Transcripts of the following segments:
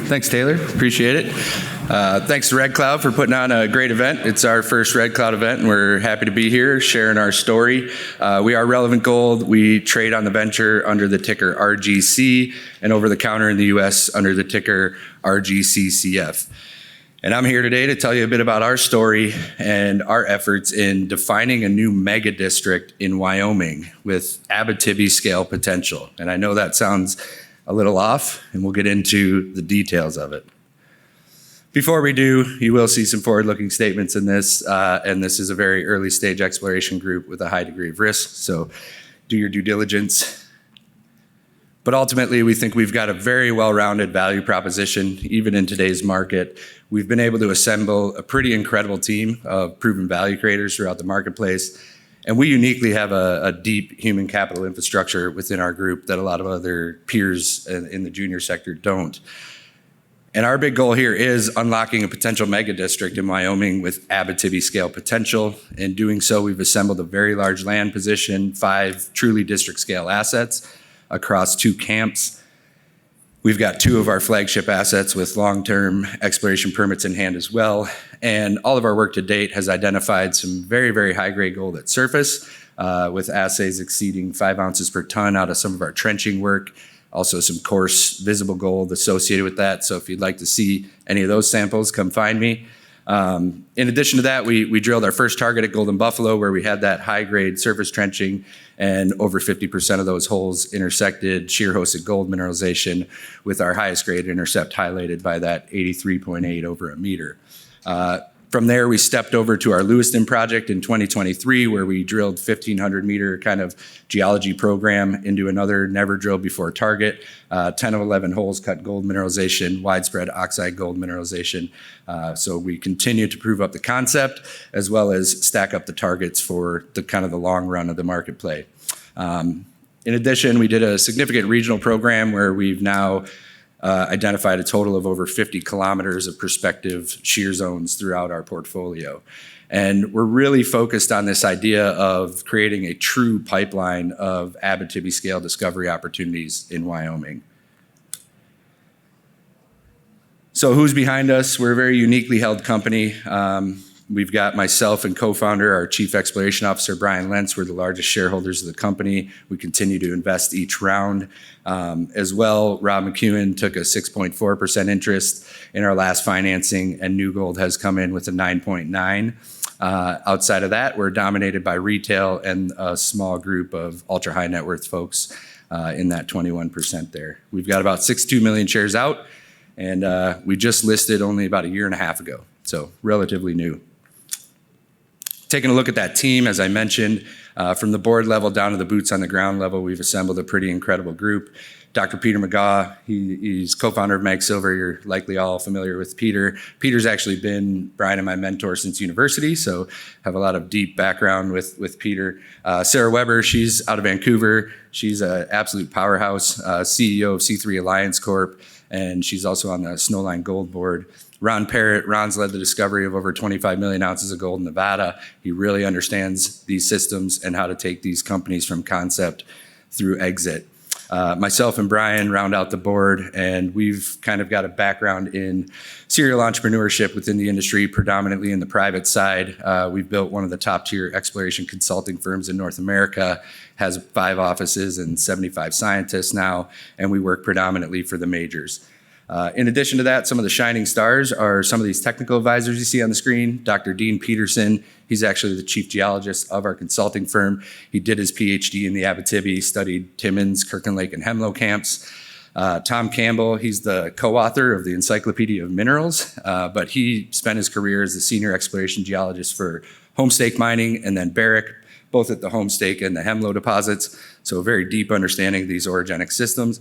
Thanks, Taylor. Appreciate it. Thanks to Red Cloud for putting on a great event. It's our first Red Cloud event, and we're happy to be here sharing our story. We are Relevant Gold. We trade on the venture under the ticker RGC and over the counter in the U.S. under the ticker RGCCF. And I'm here today to tell you a bit about our story and our efforts in defining a new mega district in Wyoming with Abitibi scale potential. And I know that sounds a little off, and we'll get into the details of it. Before we do, you will see some forward-looking statements in this, and this is a very early stage exploration group with a high degree of risk, so do your due diligence. But ultimately, we think we've got a very well-rounded value proposition, even in today's market. We've been able to assemble a pretty incredible team of proven value creators throughout the marketplace, and we uniquely have a deep human capital infrastructure within our group that a lot of other peers in the junior sector don't. And our big goal here is unlocking a potential mega district in Wyoming with Abitibi scale potential. In doing so, we've assembled a very large land position, 5 truly district scale assets across 2 camps. We've got 2 of our flagship assets with long-term exploration permits in hand as well. And all of our work to date has identified some very, very high-grade gold at surface, with assays exceeding 5 ounces per ton out of some of our trenching work. Also some coarse visible gold associated with that. So if you'd like to see any of those samples, come find me. In addition to that, we drilled our first target at Golden Buffalo, where we had that high-grade surface trenching, and over 50% of those holes intersected shear-hosted gold mineralization, with our highest grade intercept highlighted by that 83.8 over a meter. From there, we stepped over to our Lewiston project in 2023, where we drilled 1,500-meter kind of geology program into another never-drilled-before target. 10 of 11 holes cut gold mineralization, widespread oxide gold mineralization. So we continue to prove up the concept, as well as stack up the targets for the kind of the long run of the market play. In addition, we did a significant regional program where we've now identified a total of over 50 kilometers of prospective shear zones throughout our portfolio. And we're really focused on this idea of creating a true pipeline of Abitibi scale discovery opportunities in Wyoming. So who's behind us? We're a very uniquely held company. We've got myself and co-founder, our Chief Exploration Officer, Brian Lentz. We're the largest shareholders of the company. We continue to invest each round. As well, Rob McEwen took a 6.4% interest in our last financing, and New Gold has come in with a 9.9. Outside of that, we're dominated by retail and a small group of ultra-high net worth folks in that 21% there. We've got about 62 million shares out, and we just listed only about a year and a half ago, so relatively new. Taking a look at that team, as I mentioned, from the board level down to the boots on the ground level, we've assembled a pretty incredible group. Dr. Peter McGaw, he's co-founder of Mag Silver. You're likely all familiar with Peter. Peter's actually been Brian and my mentor since university, so have a lot of deep background with Peter. Sarah Weber, she's out of Vancouver. She's an absolute powerhouse, CEO of C3 Alliance Corp., and she's also on the Snowline Gold Board. Ron Parrott, Ron's led the discovery of over 25 million ounces of gold in Nevada. He really understands these systems and how to take these companies from concept through exit. Myself and Brian round out the board, and we've kind of got a background in serial entrepreneurship within the industry, predominantly in the private side. We've built one of the top tier exploration consulting firms in North America, has 5 offices and 75 scientists now, and we work predominantly for the majors. In addition to that, some of the shining stars are some of these technical advisors you see on the screen. Dr. Dean Peterson, he's actually the chief geologist of our consulting firm. He did his PhD in the Abitibi, studied Timmins, Kirkland Lake, and Hemlo camps. Tom Campbell, he's the co-author of the Encyclopedia of Minerals, but he spent his career as a senior exploration geologist for Homestake Mining and then Barrick, both at the Homestake and the Hemlo deposits, so a very deep understanding of these orogenic systems.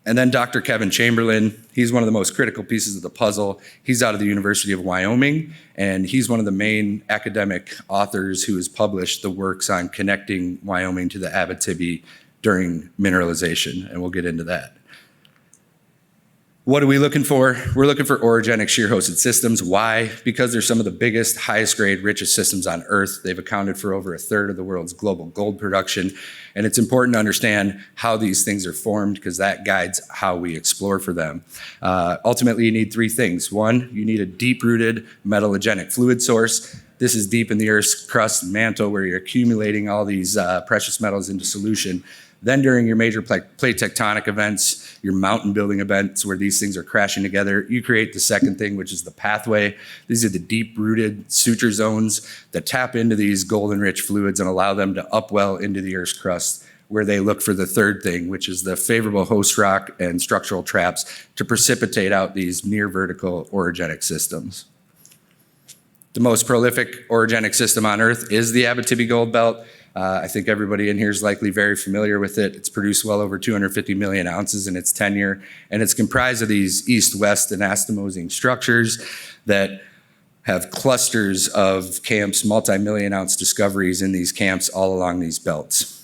And then Dr. Kevin Chamberlain, he's one of the most critical pieces of the puzzle. He's out of the University of Wyoming, and he's one of the main academic authors who has published the works on connecting Wyoming to the Abitibi during mineralization, and we'll get into that. What are we looking for? We're looking for orogenic shear-hosted systems. Why? Because they're some of the biggest, highest grade, richest systems on Earth. They've accounted for over a third of the world's global gold production. And it's important to understand how these things are formed because that guides how we explore for them. Ultimately, you need three things. One, you need a deep-rooted metallogenic fluid source. This is deep in the Earth's crust and mantle where you're accumulating all these precious metals into solution. Then during your major plate tectonic events, your mountain building events where these things are crashing together, you create the second thing, which is the pathway. These are the deep-rooted suture zones that tap into these golden-rich fluids and allow them to upwell into the Earth's crust, where they look for the third thing, which is the favorable host rock and structural traps to precipitate out these near-vertical orogenic systems. The most prolific orogenic system on Earth is the Abitibi Gold Belt. I think everybody in here is likely very familiar with it. It's produced well over 250 million ounces in its tenure, and it's comprised of these east-west anastomosing structures that have clusters of camps, multi-million ounce discoveries in these camps all along these belts.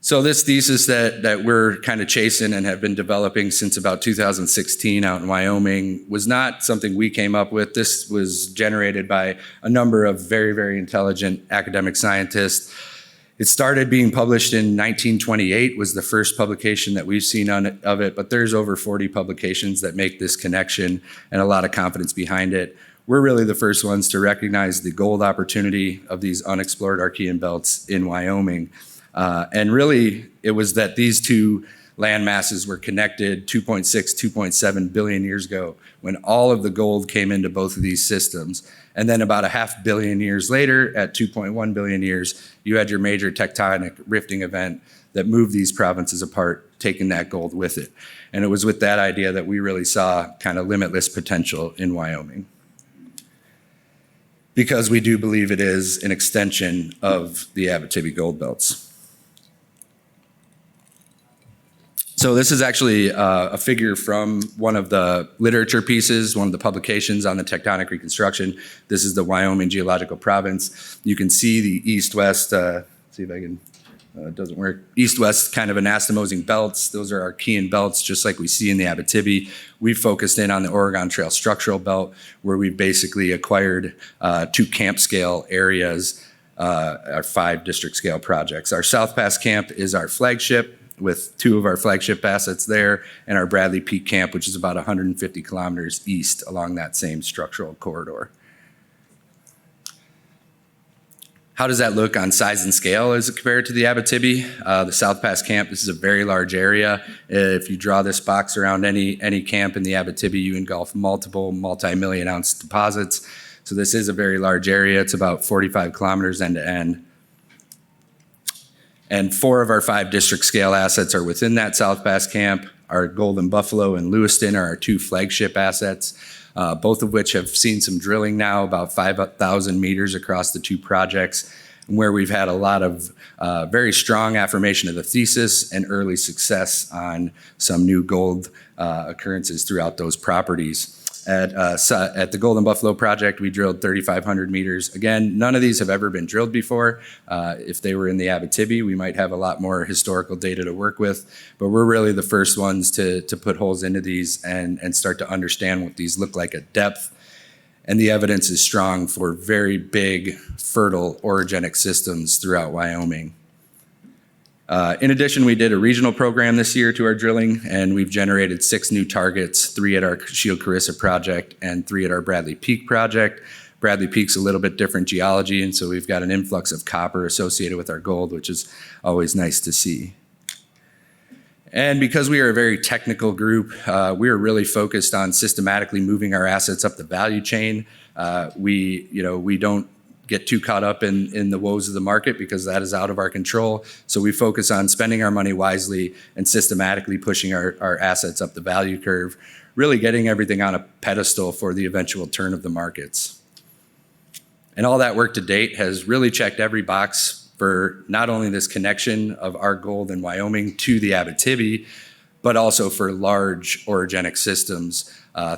So this thesis that we're kind of chasing and have been developing since about 2016 out in Wyoming was not something we came up with. This was generated by a number of very, very intelligent academic scientists. It started being published in 1928, was the first publication that we've seen of it, but there's over 40 publications that make this connection and a lot of confidence behind it. We're really the first ones to recognize the gold opportunity of these unexplored Archean belts in Wyoming. And really, it was that these two land masses were connected 2.6, 2.7 billion years ago when all of the gold came into both of these systems. And then about 500 million years later, at 2.1 billion years, you had your major tectonic rifting event that moved these provinces apart, taking that gold with it. And it was with that idea that we really saw kind of limitless potential in Wyoming, because we do believe it is an extension of the Abitibi gold belts. So this is actually a figure from one of the literature pieces, one of the publications on the tectonic reconstruction. This is the Wyoming geological province. You can see the east-west, see if I can, it doesn't work, east-west kind of anastomosing belts. Those are Archean belts, just like we see in the Abitibi. We focused in on the Oregon Trail structural belt, where we basically acquired 2 camp scale areas, our 5 district scale projects. Our South Pass camp is our flagship, with 2 of our flagship assets there, and our Bradley Peak camp, which is about 150 kilometers east along that same structural corridor. How does that look on size and scale as compared to the Abitibi? The South Pass camp, this is a very large area. If you draw this box around any camp in the Abitibi, you engulf multiple multi-million ounce deposits. So this is a very large area. It's about 45 kilometers end to end. And 4 of our 5 district scale assets are within that South Pass camp. Our Golden Buffalo and Lewiston are our 2 flagship assets, both of which have seen some drilling now, about 5,000 meters across the 2 projects, where we've had a lot of very strong affirmation of the thesis and early success on some new gold occurrences throughout those properties. At the Golden Buffalo project, we drilled 3,500 meters. Again, none of these have ever been drilled before. If they were in the Abitibi, we might have a lot more historical data to work with, but we're really the first ones to put holes into these and start to understand what these look like at depth. And the evidence is strong for very big, fertile orogenic systems throughout Wyoming. In addition, we did a regional program this year to our drilling, and we've generated 6 new targets, 3 at our Shield Carissa project and 3 at our Bradley Peak project. Bradley Peak's a little bit different geology, and so we've got an influx of copper associated with our gold, which is always nice to see. And because we are a very technical group, we are really focused on systematically moving our assets up the value chain. We don't get too caught up in the woes of the market because that is out of our control. So we focus on spending our money wisely and systematically pushing our assets up the value curve, really getting everything on a pedestal for the eventual turn of the markets. And all that work to date has really checked every box for not only this connection of our gold in Wyoming to the Abitibi, but also for large orogenic systems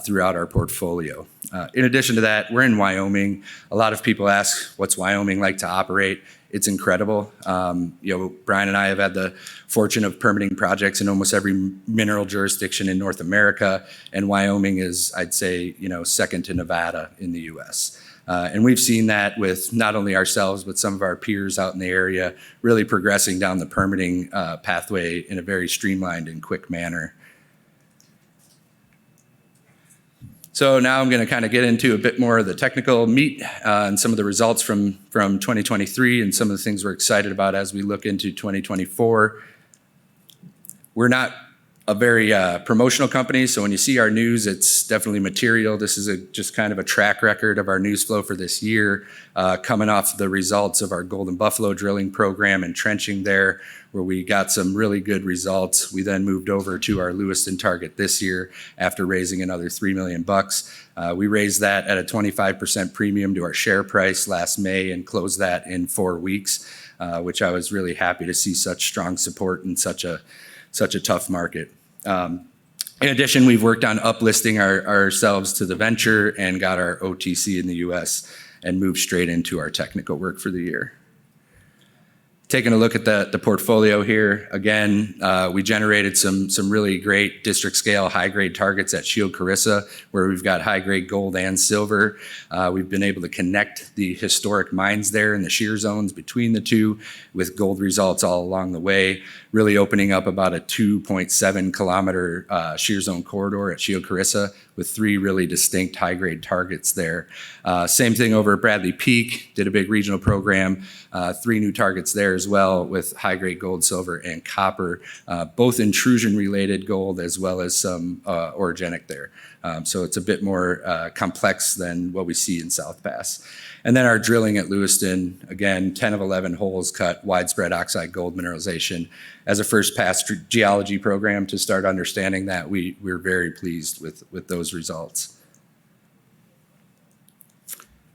throughout our portfolio. In addition to that, we're in Wyoming. A lot of people ask, what's Wyoming like to operate? It's incredible. Brian and I have had the fortune of permitting projects in almost every mineral jurisdiction in North America, and Wyoming is, I'd say, second to Nevada in the US. And we've seen that with not only ourselves, but some of our peers out in the area really progressing down the permitting pathway in a very streamlined and quick manner. So now I'm going to kind of get into a bit more of the technical meat and some of the results from 2023 and some of the things we're excited about as we look into 2024. We're not a very promotional company, so when you see our news, it's definitely material. This is just kind of a track record of our news flow for this year, coming off the results of our Golden Buffalo drilling program and trenching there, where we got some really good results. We then moved over to our Lewiston target this year after raising another $3 million. We raised that at a 25% premium to our share price last May and closed that in 4 weeks, which I was really happy to see such strong support in such a tough market. In addition, we've worked on uplisting ourselves to the venture and got our OTC in the US and moved straight into our technical work for the year. Taking a look at the portfolio here, again, we generated some really great district scale high grade targets at Shield Carissa, where we've got high grade gold and silver. We've been able to connect the historic mines there in the shear zones between the two with gold results all along the way, really opening up about a 2.7 kilometer shear zone corridor at Shield Carissa with 3 really distinct high grade targets there. Same thing over at Bradley Peak, did a big regional program, 3 new targets there as well with high grade gold, silver, and copper, both intrusion related gold as well as some orogenic there. So it's a bit more complex than what we see in South Pass. And then our drilling at Lewiston, again, 10 of 11 holes cut widespread oxide gold mineralization. As a first pass geology program to start understanding that, we're very pleased with those results.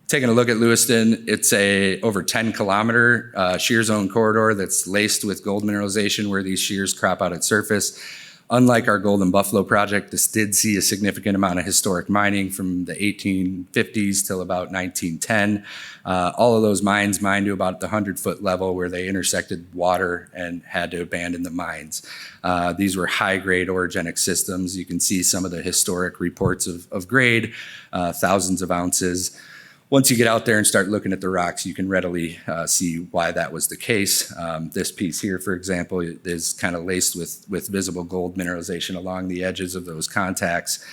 Taking a look at Lewiston, it's a over 10 kilometer shear zone corridor that's laced with gold mineralization where these shears crop out at surface. Unlike our Golden Buffalo project, this did see a significant amount of historic mining from the 1850s till about 1910. All of those mines mined to about the 100-foot level where they intersected water and had to abandon the mines. These were high-grade orogenic systems. You can see some of the historic reports of grade, thousands of ounces. Once you get out there and start looking at the rocks, you can readily see why that was the case. This piece here, for example, is kind of laced with visible gold mineralization along the edges of those contacts.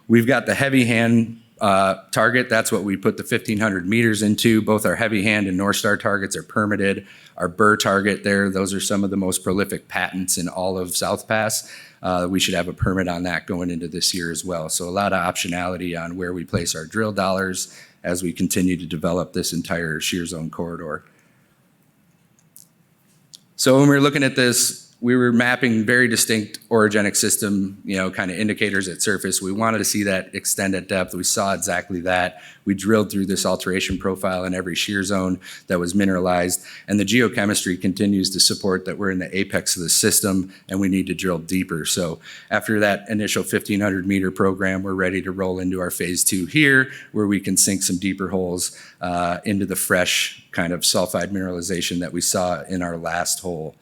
We've got the heavy hand target. That's what we put the 1,500 meters into. Both our heavy hand and North Star targets are permitted. Our Burr target there, those are some of the most prolific patents in all of South Pass. We should have a permit on that going into this year as well. So a lot of optionality on where we place our drill dollars as we continue to develop this entire shear zone corridor. So when we were looking at this, we were mapping very distinct orogenic system, kind of indicators at surface. We wanted to see that extend at depth. We saw exactly that. We drilled through this alteration profile in every shear zone that was mineralized, and the geochemistry continues to support that we're in the apex of the system and we need to drill deeper. So after that initial 1,500 meter program, we're ready to roll into our phase 2 here, where we can sink some deeper holes into the fresh kind of sulfide mineralization that we saw in our last hole.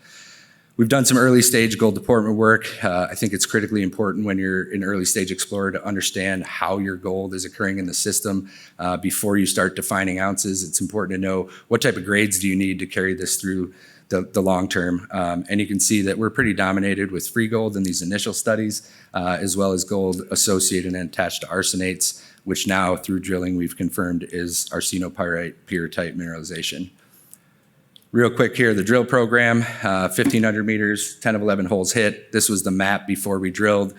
We've done some early stage gold deportment work. I think it's critically important when you're an early stage explorer to understand how your gold is occurring in the system. Before you start defining ounces, it's important to know what type of grades do you need to carry this through the long term. And you can see that we're pretty dominated with free gold in these initial studies, as well as gold associated and attached to arsenates, which now through drilling we've confirmed is arsenopyrite mineralization. Real quick here, the drill program, 1,500 meters, 10 of 11 holes hit. This was the map before we drilled,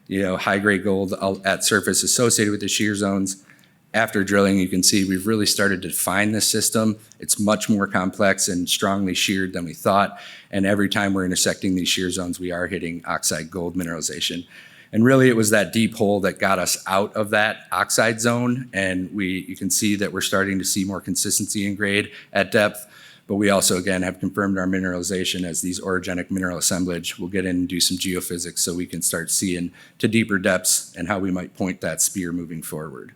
high-grade gold at surface associated with the shear zones. After drilling, you can see we've really started to define this system. It's much more complex and strongly sheared than we thought. And every time we're intersecting these shear zones, we are hitting oxide gold mineralization. And really, it was that deep hole that got us out of that oxide zone. And you can see that we're starting to see more consistency in grade at depth. But we also, again, have confirmed our mineralization as these orogenic mineral assemblage. We'll get in and do some geophysics so we can start seeing to deeper depths and how we might point that spear moving forward.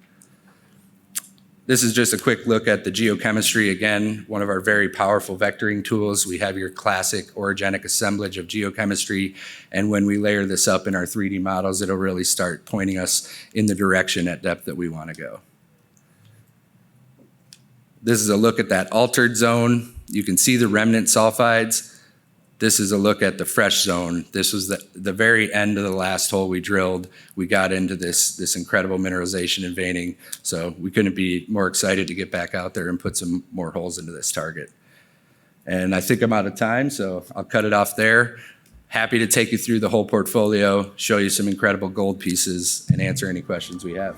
This is just a quick look at the geochemistry. Again, one of our very powerful vectoring tools. We have your classic orogenic assemblage of geochemistry, and when we layer this up in our 3D models, it'll really start pointing us in the direction at depth that we want to go. This is a look at that altered zone. You can see the remnant sulfides. This is a look at the fresh zone. This was the very end of the last hole we drilled. We got into this incredible mineralization and veining, so we couldn't be more excited to get back out there and put some more holes into this target. And I think I'm out of time, so I'll cut it off there. Happy to take you through the whole portfolio, show you some incredible gold pieces, and answer any questions we have.